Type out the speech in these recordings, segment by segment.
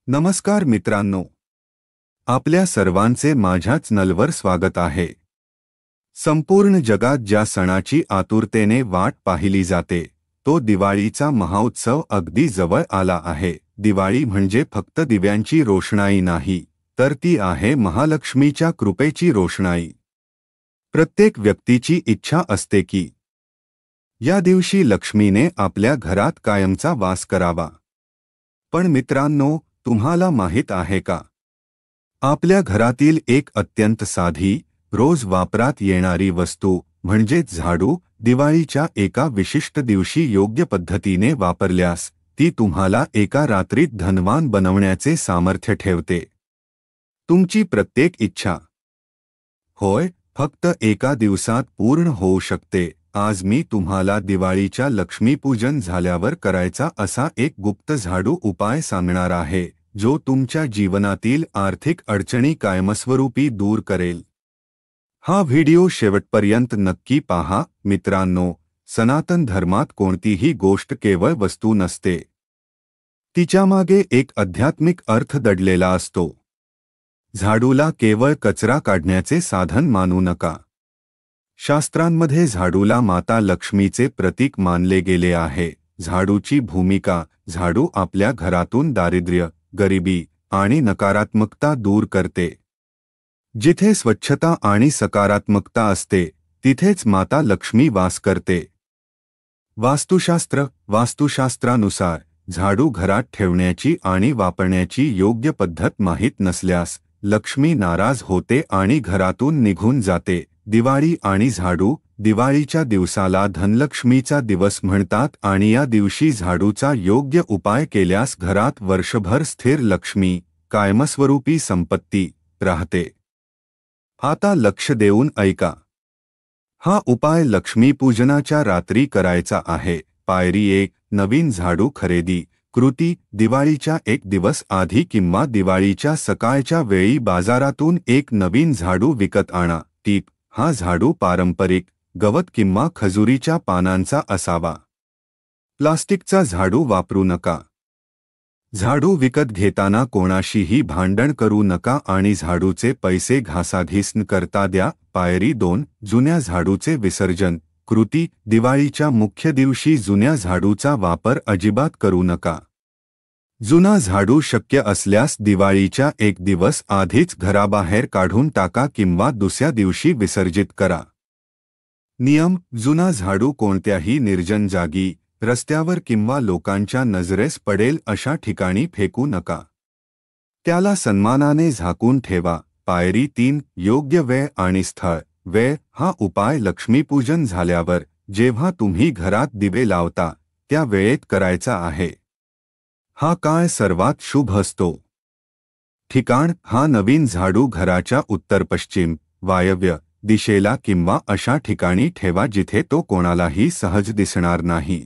नमस्कार मित्रांनो, आपल्या सर्वांचे माझ्या चॅनलवर स्वागत आहे। संपूर्ण जगात ज्या सणाची आतुरतेने वाट पाहिली जाते तो दिवाळीचा महोत्सव अगदी जवळ आला आहे। दिवाळी म्हणजे फक्त दिव्यांची रोषणाई नाही, तर ती आहे महालक्ष्मीच्या कृपेची रोषणाई। प्रत्येक व्यक्तीची इच्छा असते की या दिवशी लक्ष्मीने आपल्या घरात कायमचा वास करावा। पण मित्रांनो, तुम्हाला माहित आहे का, आपल्या घरातील एक अत्यंत साधी, रोज वापरात येणारी वस्तू म्हणजे झाडू दिवाळीच्या एका विशिष्ट दिवशी योग्य पद्धतीने वापरल्यास ती तुम्हाला एका रात्रीत धनवान बनवण्याचे सामर्थ्य ठेवते। तुमची प्रत्येक इच्छा होय, फक्त एका दिवसात पूर्ण होऊ शकते। आज मी तुम्हाला दिवाळीच्या लक्ष्मीपूजन झाल्यावर करायचा असा एक गुप्त झाडू उपाय सांगणार आहे, जो तुमच्या जीवनातील आर्थिक अडचणी कायमस्वरूपी दूर करेल। हा व्हिडिओ शेवटपर्यंत नक्की पहा मित्रांनो। सनातन धर्मात कोणतीही गोष्ट केवळ वस्तू नसते, तिच्यामागे एक आध्यात्मिक अर्थ दडलेला असतो। झाडूला केवळ कचरा काढण्याचे साधन मानू नका। शास्त्रांमध्ये झाडूला माता लक्ष्मीचे प्रतीक मानले गेले आहे। झाडूची भूमिका, झाडू आपल्या घरातून दारिद्र्य, गरिबी आणि नकारात्मकता दूर करते। जिथे स्वच्छता आणि सकारात्मकता असते, तिथेच माता लक्ष्मी वास करते। वास्तुशास्त्रानुसार झाडू घरात ठेवण्याची आणि वापरण्याची योग्य पद्धत माहीत नसल्यास लक्ष्मी नाराज होते आणि घरातून निघून जाते। दिवाळी आणि झाडू, दिवाळीच्या दिवसाला धनलक्ष्मीचा दिवस म्हणतात आणि या दिवशी झाडूचा योग्य उपाय केल्यास घरात वर्षभर स्थिर लक्ष्मी, कायमस्वरूपी संपत्ती राहते। आता लक्ष देऊन ऐका, हा उपाय लक्ष्मीपूजनाच्या रात्री करायचा आहे। पायरी 1, नवीन झाडू खरेदी। कृती: दिवाळीच्या एक दिवस आधी किंवा दिवाळीच्या सकाळच्या वेळी बाजारातून एक नवीन झाडू विकत आणा। टीप: हा झाडू पारंपरिक, गवत किंवा खजुरीच्या पानांचा असावा। प्लास्टिकचा झाडू वापरू नका। झाडू विकत घेताना कोणाशीही भांडण करू नका आणि झाडूचे पैसे घासाघीस न करता द्या। पायरी 2, जुन्या झाडूचे विसर्जन। कृती: दिवाळीच्या मुख्य दिवशी जुन्या झाडूचा वापर अजिबात करू नका। जुना झाडू शक्य असल्यास दिवाळीच्या एक दिवस आधीच घराबाहेर काढून टाका किंवा दुसऱ्या दिवशी विसर्जित करा। नियम: जुना झाडू कोणत्याही निर्जन जागी, रस्त्यावर किंवा लोकांच्या नजरेस पडेल अशा ठिकाणी फेकू नका। त्याला सन्मानाने झाकून ठेवा। पायरी 3, योग्य वेळ आणि स्थळ। वेळ: हा उपाय लक्ष्मीपूजन झाल्यावर, जेव्हा तुम्ही घरात दिवे लावता त्या वेळेत करायचा आहे। हा काळ सर्वात शुभ असतो। ठिकाण: हा नवीन झाडू घराच्या उत्तर-पश्चिम, वायव्य दिशेला किंवा अशा ठिकाणी ठेवा जिथे तो कोणालाही सहज दिसणार नाही।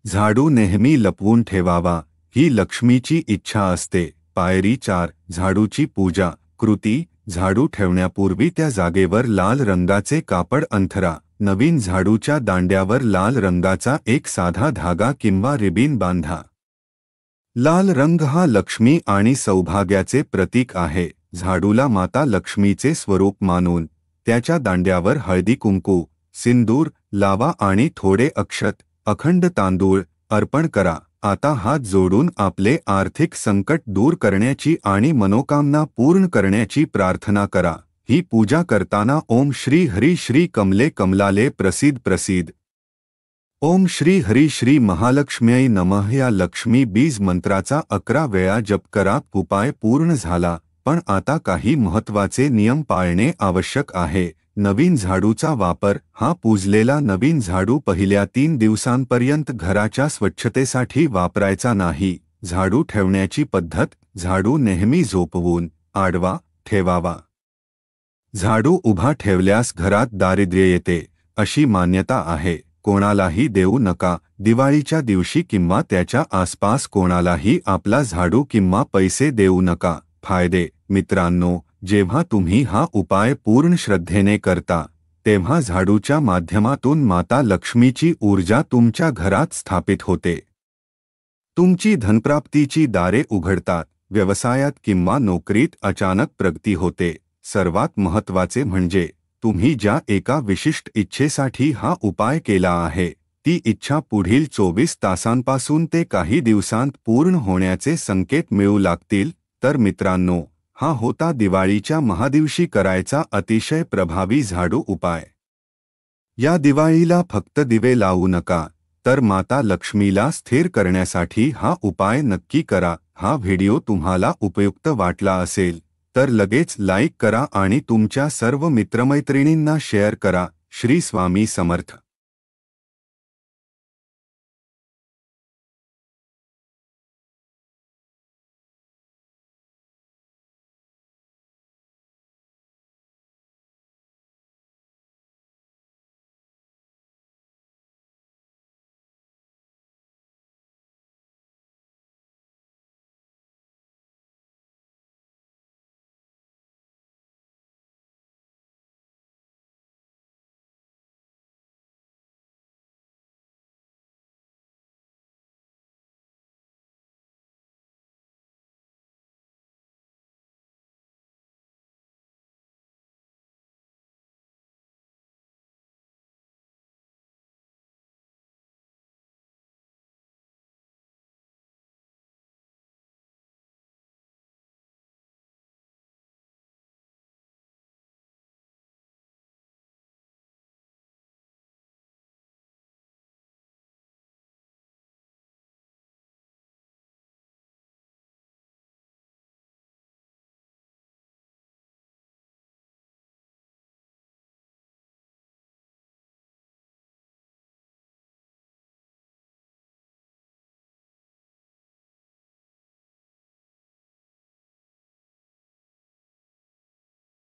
झाडू नेहमी लपवून ठेवावा, ही लक्ष्मीची इच्छा असते। पायरी 4, झाडूची पूजा। कृती: झाडू ठेवण्यापूर्वी त्या जागेवर लाल रंगाचे कापड अंथरा। नवीन झाडूच्या दांड्यावर लाल रंगाचा एक साधा धागा किंवा रिबीन बांधा। लाल रंग हा लक्ष्मी आणि सौभाग्याचे प्रतीक आहे। झाडूला माता लक्ष्मीचे स्वरूप मानून त्याच्या दांड्यावर हळदी कुंकू, सिंदूर लावा आणि थोडे अक्षत, अखंड तांदूळ अर्पण करा। आता हात जोडून आपले आर्थिक संकट दूर करण्याची आणि मनोकामना पूर्ण करण्याची प्रार्थना करा। ही पूजा करताना ओम श्री हरी श्री कमले कमलाले प्रसीद प्रसीद, ओम श्री हरी श्री महालक्ष्म्यै नमः या लक्ष्मी बीज मंत्राचा 11 वेळा जप करा। उपाय पूर्ण झाला, पण आता काही महत्त्वाचे नियम पाळणे आवश्यक आहे। नवीन झाडूचा वापर: हा पूजलेला नवीन झाडू पहिल्या 3 दिवसांपर्यंत घराच्या स्वच्छतेसाठी वापरायचा नाही। झाडू ठेवण्याची पद्धत: झाडू नेहमी झोपवून आडवा ठेवावा। झाडू उभा ठेवल्यास घरात दारिद्र्य येते अशी मान्यता आहे। कोणालाही देऊ नका। दिवाळीच्या दिवशी किंवा त्याच्या आसपास कोणालाही आपला झाडू किंवा पैसे देऊ नका। फायदे: मित्रांनो, जेव्हा तुम्ही हा उपाय पूर्ण श्रद्धेने करता, तेव्हा झाडूच्या माध्यमातून माता लक्ष्मीची ऊर्जा तुमच्या घरात स्थापित होते। तुमची धनप्राप्तीची दारे उघडतात, व्यवसायात किंवा नोकरीत अचानक प्रगती होते। सर्वात महत्त्वाचे म्हणजे तुम्ही ज्या एका विशिष्ट इच्छेसाठी हा उपाय केला आहे, ती इच्छा पुढील 24 तासांपासून ते काही दिवसांत पूर्ण होण्याचे संकेत मिळू लागतील। तर मित्रांनो, हा होता दिवाळीच्या महादिवशी करायचा अतिशय प्रभावी झाडू उपाय। या दिवाळीला फक्त दिवे लावू नका, तर माता लक्ष्मीला स्थिर करण्यासाठी हा उपाय नक्की करा। हा व्हिडिओ तुम्हाला उपयुक्त वाटला असेल तर लगेच लाईक करा आणि तुमच्या सर्व मित्रमैत्रिणींना शेअर करा। श्री स्वामी समर्थ।